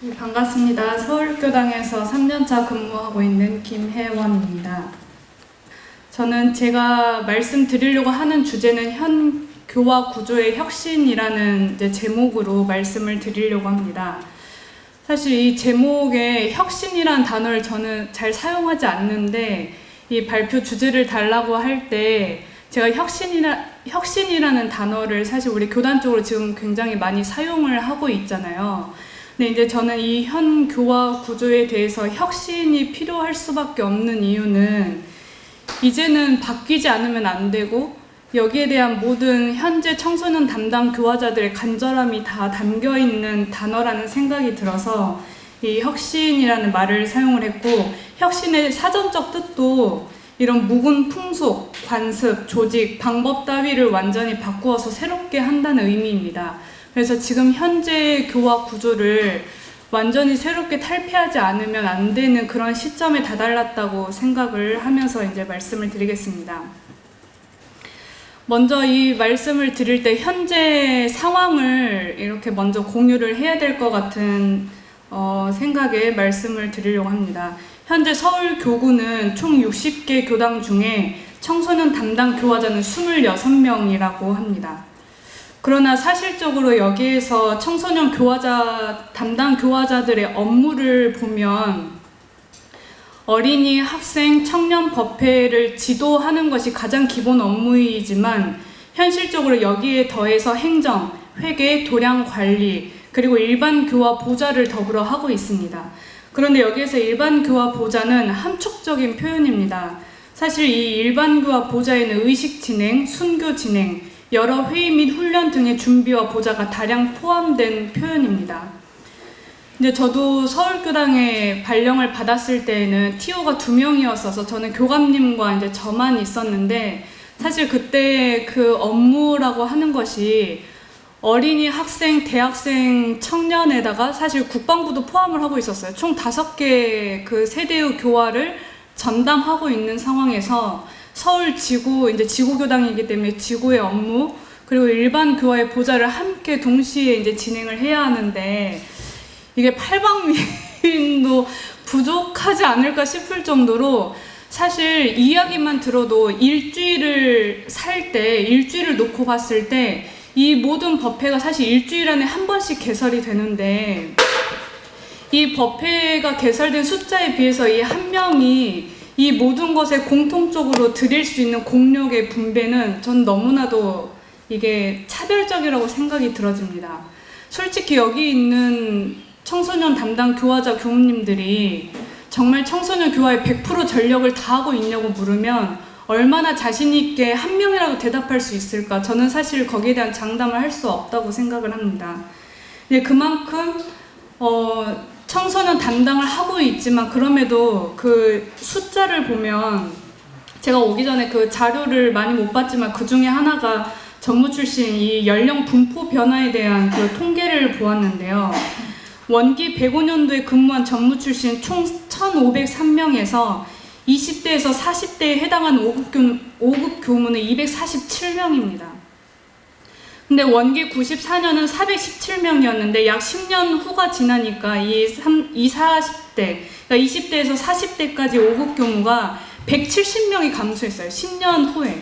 네, 반갑습니다. 서울교당에서 3년차 근무하고 있는 김혜원입니다. 저는 제가 말씀드리려고 하는 주제는 현 교화 구조의 혁신이라는 제목으로 말씀을 드리려고 합니다. 사실 이 제목에 혁신이란 단어를 저는 잘 사용하지 않는데 이 발표 주제를 달라고 할 때 제가 혁신이라는 단어를 사실 우리 교단 쪽으로 지금 굉장히 많이 사용을 하고 있잖아요. 근데 이제 저는 이 현 교화 구조에 대해서 혁신이 필요할 수밖에 없는 이유는 이제는 바뀌지 않으면 안 되고 여기에 대한 모든 현재 청소년 담당 교화자들의 간절함이 다 담겨 있는 단어라는 생각이 들어서 이 혁신이라는 말을 사용을 했고, 혁신의 사전적 뜻도 이런 묵은 풍속, 관습, 조직, 방법 따위를 완전히 바꾸어서 새롭게 한다는 의미입니다. 그래서 지금 현재 교화 구조를 완전히 새롭게 탈피하지 않으면 안 되는 그런 시점에 다다랐다고 생각을 하면서 이제 말씀을 드리겠습니다. 먼저 이 말씀을 드릴 때 현재 상황을 이렇게 먼저 공유를 해야 될 것 같은 생각에 말씀을 드리려고 합니다. 현재 서울교구는 총 60개 교당 중에 청소년 담당 교화자는 26명이라고 합니다. 그러나 사실적으로 여기에서 청소년 담당 교화자들의 업무를 보면 어린이, 학생, 청년 법회를 지도하는 것이 가장 기본 업무이지만 현실적으로 여기에 더해서 행정, 회계, 도량 관리, 그리고 일반 교화 보좌를 더불어 하고 있습니다. 그런데 여기에서 일반 교화 보좌는 함축적인 표현입니다. 사실 이 일반 교화 보좌에는 의식 진행, 순교 진행, 여러 회의 및 훈련 등의 준비와 보좌가 다량 포함된 표현입니다. 이제 저도 서울교당에 발령을 받았을 때에는 TO가 2명이었어서 저는 교감님과 이제 저만 있었는데, 사실 그때 그 업무라고 하는 것이 어린이, 학생, 대학생, 청년에다가 사실 국방부도 포함을 하고 있었어요. 총 5개 그 세대의 교화를 전담하고 있는 상황에서 서울 지구, 이제 지구교당이기 때문에 지구의 업무, 그리고 일반 교화의 보좌를 함께 동시에 이제 진행을 해야 하는데, 이게 팔방미인도 부족하지 않을까 싶을 정도로 사실 이야기만 들어도 일주일을 놓고 봤을 때 이 모든 법회가 사실 일주일 안에 한 번씩 개설이 되는데, 이 법회가 개설된 숫자에 비해서 이 한 명이 이 모든 것에 공통적으로 드릴 수 있는 공력의 분배는 전 너무나도 이게 차별적이라고 생각이 들어집니다. 솔직히 여기 있는 청소년 담당 교화자 교무님들이 정말 청소년 교화에 100% 전력을 다하고 있냐고 물으면 얼마나 자신 있게 한 명이라도 대답할 수 있을까? 저는 사실 거기에 대한 장담을 할 수 없다고 생각을 합니다. 그만큼 청소년 담당을 하고 있지만 그럼에도 그 숫자를 보면, 제가 오기 전에 그 자료를 많이 못 봤지만 그 중에 하나가 전무 출신 이 연령 분포 변화에 대한 그 통계를 보았는데요. 원기 105년도에 근무한 전무 출신 총 1,503명에서 20대에서 40대에 해당하는 5급 교무는 247명입니다. 근데 원기 94년은 417명이었는데 약 10년 후가 지나니까 이 40대, 그러니까 20대에서 40대까지 5급 교무가 170명이 감소했어요. 10년 후에.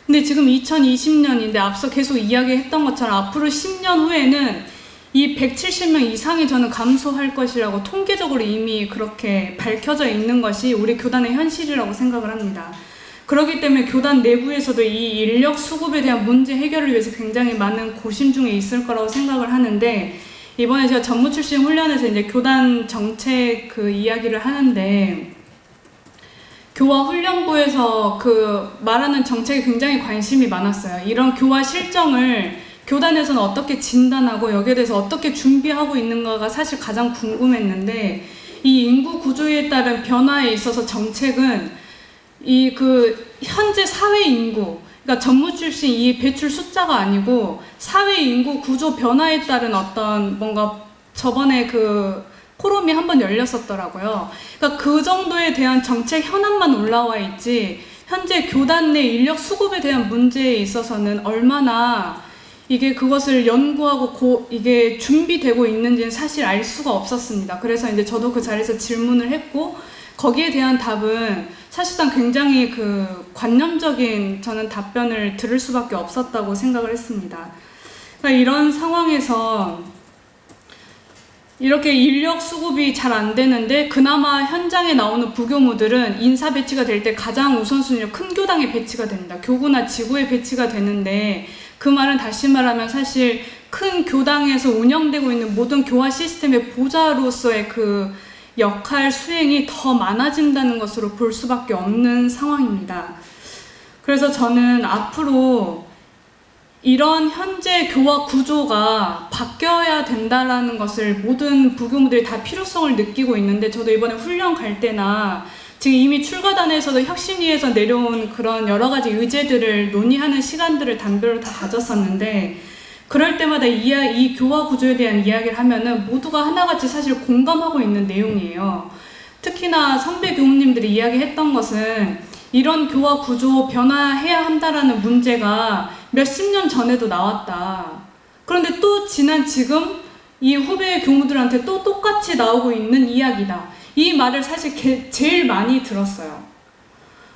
근데 지금 2020년인데 앞서 계속 이야기했던 것처럼 앞으로 10년 후에는 이 170명 이상이 저는 감소할 것이라고 통계적으로 이미 그렇게 밝혀져 있는 것이 우리 교단의 현실이라고 생각을 합니다. 그렇기 때문에 교단 내부에서도 이 인력 수급에 대한 문제 해결을 위해서 굉장히 많은 고심 중에 있을 거라고 생각을 하는데, 이번에 제가 전무 출신 훈련에서 이제 교단 정책 그 이야기를 하는데, 교화 훈련부에서 그 말하는 정책에 굉장히 관심이 많았어요. 이런 교화 실정을 교단에서는 어떻게 진단하고 여기에 대해서 어떻게 준비하고 있는가가 사실 가장 궁금했는데, 이 인구 구조에 따른 변화에 있어서 정책은 이 그 현재 사회 인구, 그러니까 전무 출신 이 배출 숫자가 아니고 사회 인구 구조 변화에 따른 어떤 뭔가, 저번에 그 포럼이 한번 열렸었더라고요. 그러니까 그 정도에 대한 정책 현안만 올라와 있지 현재 교단 내 인력 수급에 대한 문제에 있어서는 얼마나 이게 그것을 연구하고 이게 준비되고 있는지는 사실 알 수가 없었습니다. 그래서 이제 저도 그 자리에서 질문을 했고, 거기에 대한 답은 사실상 굉장히 그 관념적인 저는 답변을 들을 수밖에 없었다고 생각을 했습니다. 그러니까 이런 상황에서 이렇게 인력 수급이 잘 안 되는데 그나마 현장에 나오는 부교무들은 인사 배치가 될 때 가장 우선순위로 큰 교당에 배치가 됩니다. 교구나 지구에 배치가 되는데, 그 말은 다시 말하면 사실 큰 교당에서 운영되고 있는 모든 교화 시스템의 보좌로서의 그 역할 수행이 더 많아진다는 것으로 볼 수밖에 없는 상황입니다. 그래서 저는 앞으로 이런 현재 교화 구조가 바뀌어야 된다는 것을 모든 부교무들이 다 필요성을 느끼고 있는데, 저도 이번에 훈련 갈 때나 지금 이미 출가단에서도 혁신위에서 내려온 그런 여러 가지 의제들을 논의하는 시간들을 단별로 다 가졌었는데, 그럴 때마다 이 교화 구조에 대한 이야기를 하면은 모두가 하나같이 사실 공감하고 있는 내용이에요. 특히나 선배 교무님들이 이야기했던 것은 이런 교화 구조 변화해야 한다라는 문제가 몇십 년 전에도 나왔다. 그런데 또 지난 지금 이 후배 교무들한테 또 똑같이 나오고 있는 이야기다. 이 말을 사실 제일 많이 들었어요.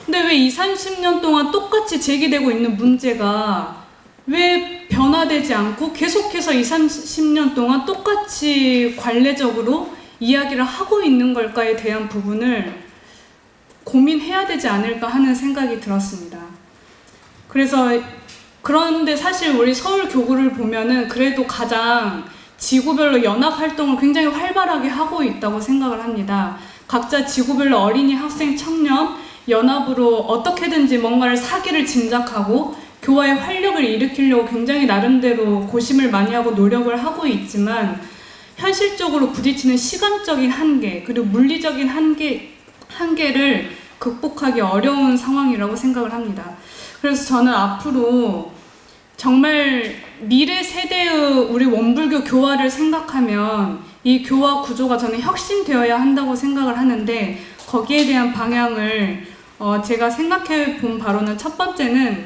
근데 왜 20, 30년 동안 똑같이 제기되고 있는 문제가 왜 변화되지 않고 계속해서 20, 30년 동안 똑같이 관례적으로 이야기를 하고 있는 걸까에 대한 부분을 고민해야 되지 않을까 하는 생각이 들었습니다. 그런데 사실 우리 서울 교구를 보면은 그래도 가장 지구별로 연합 활동을 굉장히 활발하게 하고 있다고 생각을 합니다. 각자 지구별로 어린이, 학생, 청년 연합으로 어떻게든지 뭔가를 사기를 진작하고 교화의 활력을 일으키려고 굉장히 나름대로 고심을 많이 하고 노력을 하고 있지만, 현실적으로 부딪히는 시간적인 한계 그리고 물리적인 한계를 극복하기 어려운 상황이라고 생각을 합니다. 그래서 저는 앞으로 정말 미래 세대의 우리 원불교 교화를 생각하면 이 교화 구조가 저는 혁신되어야 한다고 생각을 하는데, 거기에 대한 방향을 제가 생각해 본 바로는 첫 번째는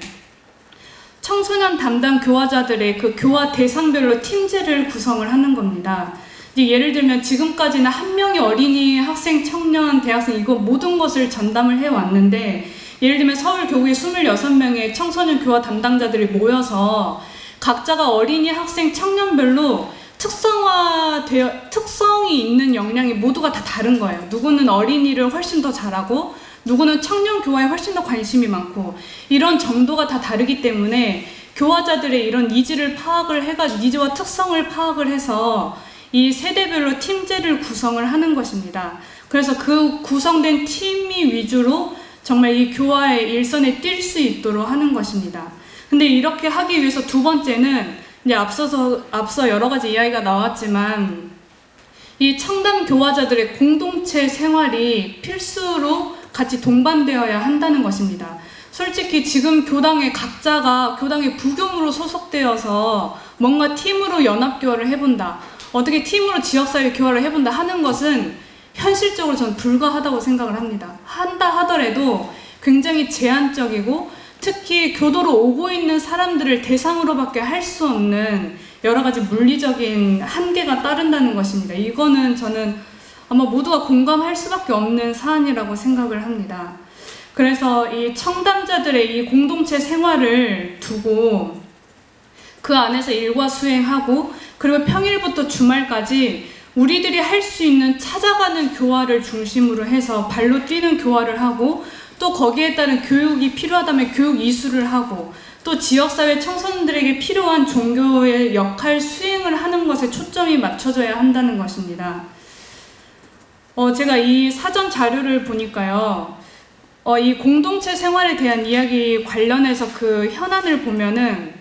청소년 담당 교화자들의 그 교화 대상별로 팀제를 구성을 하는 겁니다. 이제 예를 들면 지금까지는 한 명의 어린이, 학생, 청년, 대학생 이거 모든 것을 전담을 해왔는데, 예를 들면 서울 교구에 26명의 청소년 교화 담당자들이 모여서 각자가 어린이, 학생, 청년별로 특성이 있는 역량이 모두가 다 다른 거예요. 누구는 어린이를 훨씬 더 잘하고, 누구는 청년 교화에 훨씬 더 관심이 많고, 이런 정도가 다 다르기 때문에 교화자들의 이런 니즈와 특성을 파악을 해서 이 세대별로 팀제를 구성을 하는 것입니다. 그래서 그 구성된 팀이 위주로 정말 이 교화의 일선에 뛸 수 있도록 하는 것입니다. 근데 이렇게 하기 위해서 두 번째는 이제 앞서 여러 가지 이야기가 나왔지만, 이 청담 교화자들의 공동체 생활이 필수로 같이 동반되어야 한다는 것입니다. 솔직히 지금 각자가 교당의 부교무로 소속되어서 뭔가 팀으로 연합교화를 해본다, 어떻게 팀으로 지역사회 교화를 해본다 하는 것은 현실적으로 저는 불가하다고 생각을 합니다. 한다 하더라도 굉장히 제한적이고, 특히 교도로 오고 있는 사람들을 대상으로밖에 할 수 없는 여러 가지 물리적인 한계가 따른다는 것입니다. 이거는 저는 아마 모두가 공감할 수밖에 없는 사안이라고 생각을 합니다. 그래서 이 청담자들의 이 공동체 생활을 두고 그 안에서 일과 수행하고, 그리고 평일부터 주말까지 우리들이 할 수 있는 찾아가는 교화를 중심으로 해서 발로 뛰는 교화를 하고, 또 거기에 따른 교육이 필요하다면 교육 이수를 하고, 또 지역사회 청소년들에게 필요한 종교의 역할 수행을 하는 것에 초점이 맞춰져야 한다는 것입니다. 제가 이 사전 자료를 보니까요, 이 공동체 생활에 대한 이야기 관련해서 그 현안을 보면은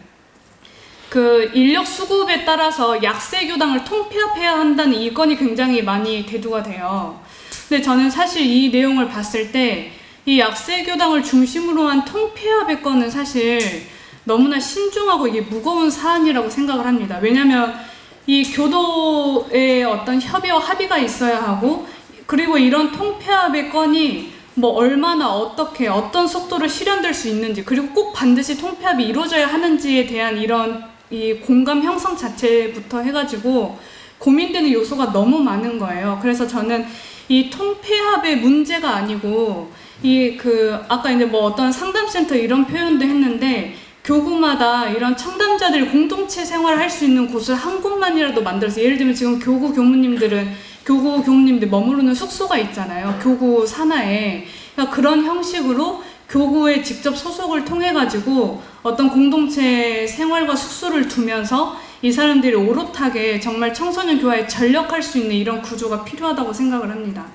그 인력 수급에 따라서 약세 교당을 통폐합해야 한다는 이건이 굉장히 많이 대두가 돼요. 근데 저는 사실 이 내용을 봤을 때 이 약세 교당을 중심으로 한 통폐합의 건은 사실 너무나 신중하고 이게 무거운 사안이라고 생각을 합니다. 왜냐하면 이 교도의 어떤 협의와 합의가 있어야 하고, 그리고 이런 통폐합의 건이 뭐 얼마나 어떤 속도로 실현될 수 있는지, 그리고 꼭 반드시 통폐합이 이루어져야 하는지에 대한 이런 이 공감 형성 자체부터 해가지고 고민되는 요소가 너무 많은 거예요. 그래서 저는 이 통폐합의 문제가 아니고 아까 이제 뭐 어떤 상담센터 이런 표현도 했는데, 교구마다 이런 청담자들이 공동체 생활을 할 수 있는 곳을 한 곳만이라도 만들어서, 예를 들면 지금 교구 교무님들 머무르는 숙소가 있잖아요. 교구 산하에. 그러니까 그런 형식으로 교구에 직접 소속을 통해 가지고 어떤 공동체 생활과 숙소를 두면서 이 사람들이 오롯하게 정말 청소년 교화에 전력할 수 있는 이런 구조가 필요하다고 생각을 합니다.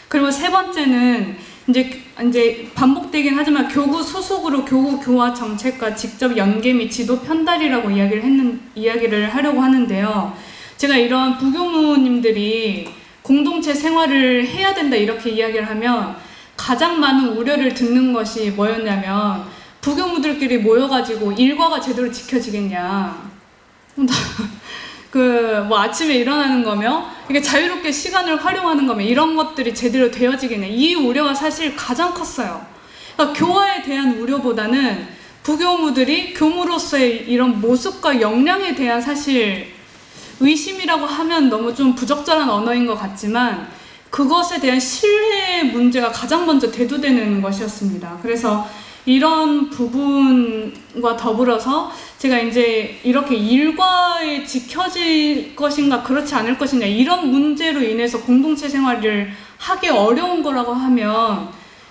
그리고 세 번째는 이제 반복되긴 하지만 교구 소속으로 교구 교화 정책과 직접 연계 및 지도 편달이라고 이야기를 하려고 하는데요. 제가 이런 부교무님들이 공동체 생활을 해야 된다 이렇게 이야기를 하면 가장 많은 우려를 듣는 것이 뭐였냐면, 부교무들끼리 모여가지고 일과가 제대로 지켜지겠냐. 뭐 아침에 일어나는 거며, 이게 자유롭게 시간을 활용하는 거며, 이런 것들이 제대로 되어지겠냐. 이 우려가 사실 가장 컸어요. 그러니까 교화에 대한 우려보다는 부교무들이 교무로서의 이런 모습과 역량에 대한 사실 의심이라고 하면 너무 좀 부적절한 언어인 것 같지만, 그것에 대한 신뢰의 문제가 가장 먼저 대두되는 것이었습니다. 그래서 이런 부분과 더불어서 제가 이제 이렇게 일과에 지켜질 것인가 그렇지 않을 것이냐, 이런 문제로 인해서 공동체 생활을 하기 어려운 거라고 하면,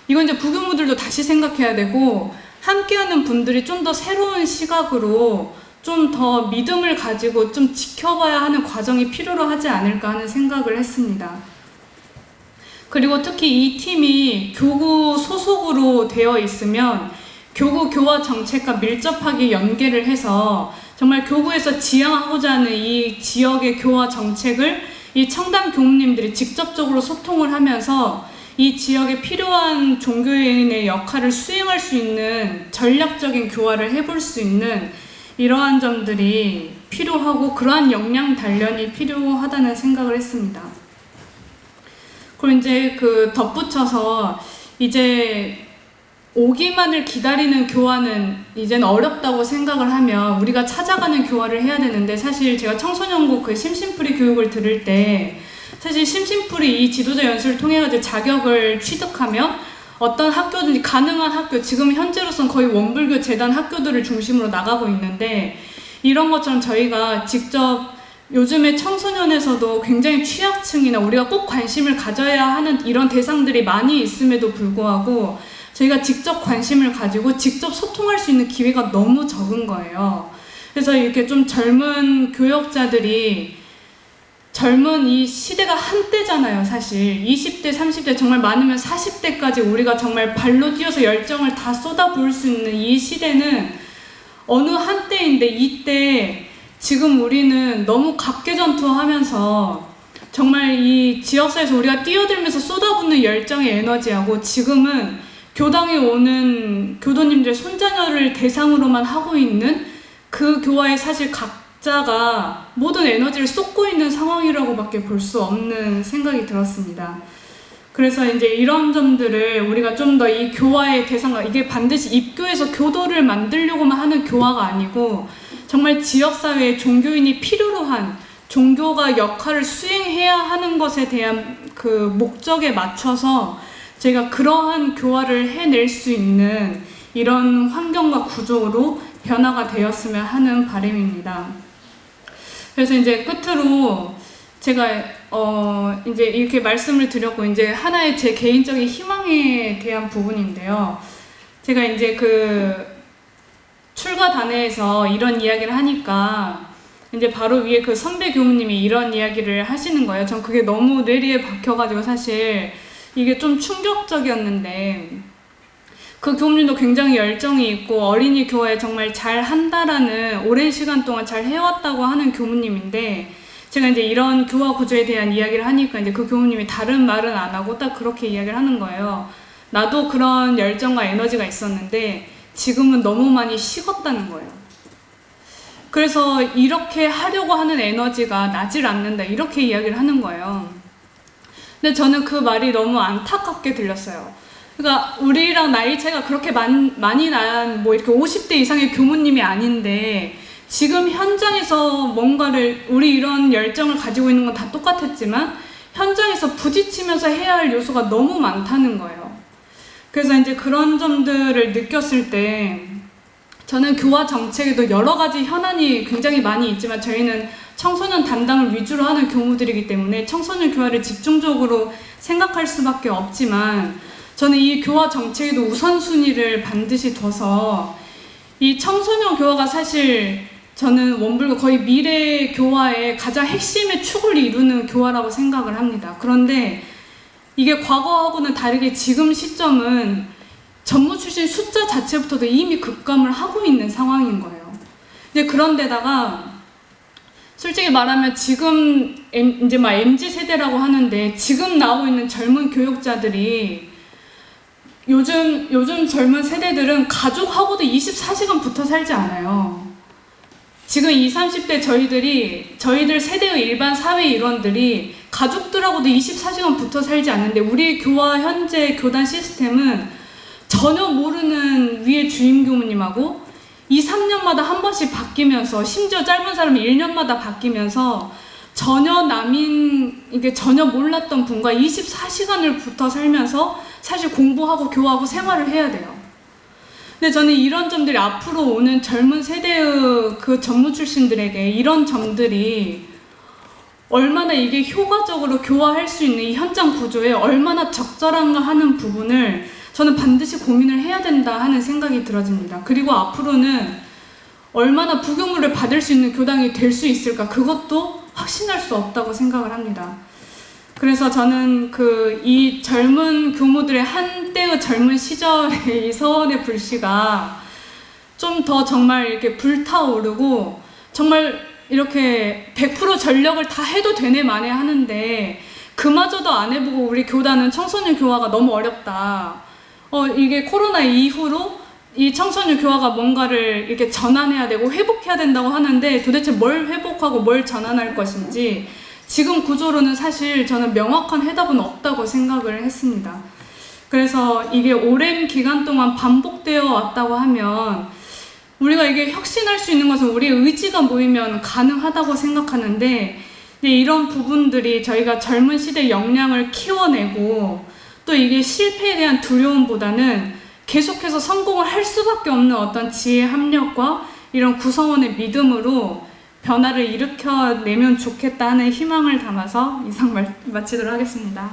이건 이제 부교무들도 다시 생각해야 되고, 함께하는 분들이 좀 더 새로운 시각으로 좀 더 믿음을 가지고 좀 지켜봐야 하는 과정이 필요로 하지 않을까 하는 생각을 했습니다. 그리고 특히 이 팀이 교구 소속으로 되어 있으면 교구 교화 정책과 밀접하게 연계를 해서 정말 교구에서 지향하고자 하는 이 지역의 교화 정책을 이 청담 교무님들이 직접적으로 소통을 하면서 이 지역에 필요한 종교인의 역할을 수행할 수 있는 전략적인 교화를 해볼 수 있는 이러한 점들이 필요하고, 그러한 역량 단련이 필요하다는 생각을 했습니다. 그리고 이제 덧붙여서 이제 오기만을 기다리는 교화는 이제는 어렵다고 생각을 하면 우리가 찾아가는 교화를 해야 되는데, 사실 제가 청소년국 심심풀이 교육을 들을 때 사실 심심풀이 이 지도자 연수를 통해 가지고 자격을 취득하면 어떤 학교든지 가능한 학교, 지금 현재로서는 거의 원불교 재단 학교들을 중심으로 나가고 있는데, 이런 것처럼 저희가 직접 요즘에 청소년에서도 굉장히 취약층이나 우리가 꼭 관심을 가져야 하는 이런 대상들이 많이 있음에도 불구하고 저희가 직접 관심을 가지고 직접 소통할 수 있는 기회가 너무 적은 거예요. 그래서 이렇게 좀 젊은 교역자들이, 젊은 이 시대가 한때잖아요, 사실. 20대, 30대, 정말 많으면 40대까지 우리가 정말 발로 뛰어서 열정을 다 쏟아부을 수 있는 이 시대는 어느 한때인데, 이때 지금 우리는 너무 각계전투하면서 정말 이 지역사회에서 우리가 뛰어들면서 쏟아붓는 열정의 에너지하고, 지금은 교당에 오는 교도님들 손자녀를 대상으로만 하고 있는 그 교화에 사실 각자가 모든 에너지를 쏟고 있는 상황이라고밖에 볼 수 없는 생각이 들었습니다. 그래서 이제 이런 점들을 우리가 좀 더 이 교화의 대상과, 이게 반드시 입교에서 교도를 만들려고만 하는 교화가 아니고 정말 지역사회에 종교인이 필요로 한, 종교가 역할을 수행해야 하는 것에 대한 그 목적에 맞춰서 제가 그러한 교화를 해낼 수 있는 이런 환경과 구조로 변화가 되었으면 하는 바람입니다. 그래서 이제 끝으로 제가 이제 이렇게 말씀을 드렸고, 이제 하나의 제 개인적인 희망에 대한 부분인데요. 제가 이제 출가단회에서 이런 이야기를 하니까 이제 바로 위에 선배 교무님이 이런 이야기를 하시는 거예요. 전 그게 너무 뇌리에 박혀가지고 사실 이게 좀 충격적이었는데, 그 교무님도 굉장히 열정이 있고 어린이 교화에 정말 잘 한다라는, 오랜 시간 동안 잘 해왔다고 하는 교무님인데, 제가 이제 이런 교화 구조에 대한 이야기를 하니까 이제 그 교무님이 다른 말은 안 하고 딱 그렇게 이야기를 하는 거예요. 나도 그런 열정과 에너지가 있었는데 지금은 너무 많이 식었다는 거예요. 그래서 이렇게 하려고 하는 에너지가 나질 않는다, 이렇게 이야기를 하는 거예요. 근데 저는 그 말이 너무 안타깝게 들렸어요. 그러니까 우리랑 나이 차이가 그렇게 많이 난 뭐 이렇게 50대 이상의 교무님이 아닌데 지금 현장에서 뭔가를 우리 이런 열정을 가지고 있는 건 다 똑같았지만 현장에서 부딪히면서 해야 할 요소가 너무 많다는 거예요. 그래서 이제 그런 점들을 느꼈을 때 저는 교화 정책에도 여러 가지 현안이 굉장히 많이 있지만 저희는 청소년 담당을 위주로 하는 교무들이기 때문에 청소년 교화를 집중적으로 생각할 수밖에 없지만 저는 이 교화 정책에도 우선순위를 반드시 둬서 이 청소년 교화가 사실 저는 원불교 거의 미래 교화의 가장 핵심의 축을 이루는 교화라고 생각을 합니다. 그런데 이게 과거하고는 다르게 지금 시점은 전무 출신 숫자 자체부터도 이미 급감을 하고 있는 상황인 거예요. 근데 그런데다가 솔직히 말하면 지금 이제 막 MZ 세대라고 하는데 지금 나오고 있는 젊은 교육자들이 요즘 젊은 세대들은 가족하고도 24시간 붙어 살지 않아요. 지금 20, 30대 저희들 세대의 일반 사회 일원들이 가족들하고도 24시간 붙어 살지 않는데 우리의 교화 현재 교단 시스템은 전혀 모르는 위에 주임 교무님하고 2, 3년마다 한 번씩 바뀌면서 심지어 짧은 사람은 1년마다 바뀌면서 이게 전혀 몰랐던 분과 24시간을 붙어 살면서 사실 공부하고 교화하고 생활을 해야 돼요. 근데 저는 이런 점들이 앞으로 오는 젊은 세대의 그 전무 출신들에게 이런 점들이 얼마나 이게 효과적으로 교화할 수 있는 이 현장 구조에 얼마나 적절한가 하는 부분을 저는 반드시 고민을 해야 된다 하는 생각이 들어집니다. 그리고 앞으로는 얼마나 부교무를 받을 수 있는 교당이 될 수 있을까 그것도 확신할 수 없다고 생각을 합니다. 그래서 저는 이 젊은 교무들의 한때의 젊은 시절의 이 서원의 불씨가 좀 더 정말 이렇게 불타오르고 정말 이렇게 100% 전력을 다 해도 되네 마네 하는데 그마저도 안 해보고 우리 교단은 청소년 교화가 너무 어렵다. 이게 코로나 이후로 이 청소년 교화가 뭔가를 이렇게 전환해야 되고 회복해야 된다고 하는데 도대체 뭘 회복하고 뭘 전환할 것인지 지금 구조로는 사실 저는 명확한 해답은 없다고 생각을 했습니다. 그래서 이게 오랜 기간 동안 반복되어 왔다고 하면 우리가 이게 혁신할 수 있는 것은 우리의 의지가 모이면 가능하다고 생각하는데 이런 부분들이 저희가 젊은 시대 역량을 키워내고 또 이게 실패에 대한 두려움보다는 계속해서 성공을 할 수밖에 없는 어떤 지혜 합력과 이런 구성원의 믿음으로 변화를 일으켜내면 좋겠다 하는 희망을 담아서 이상 마치도록 하겠습니다.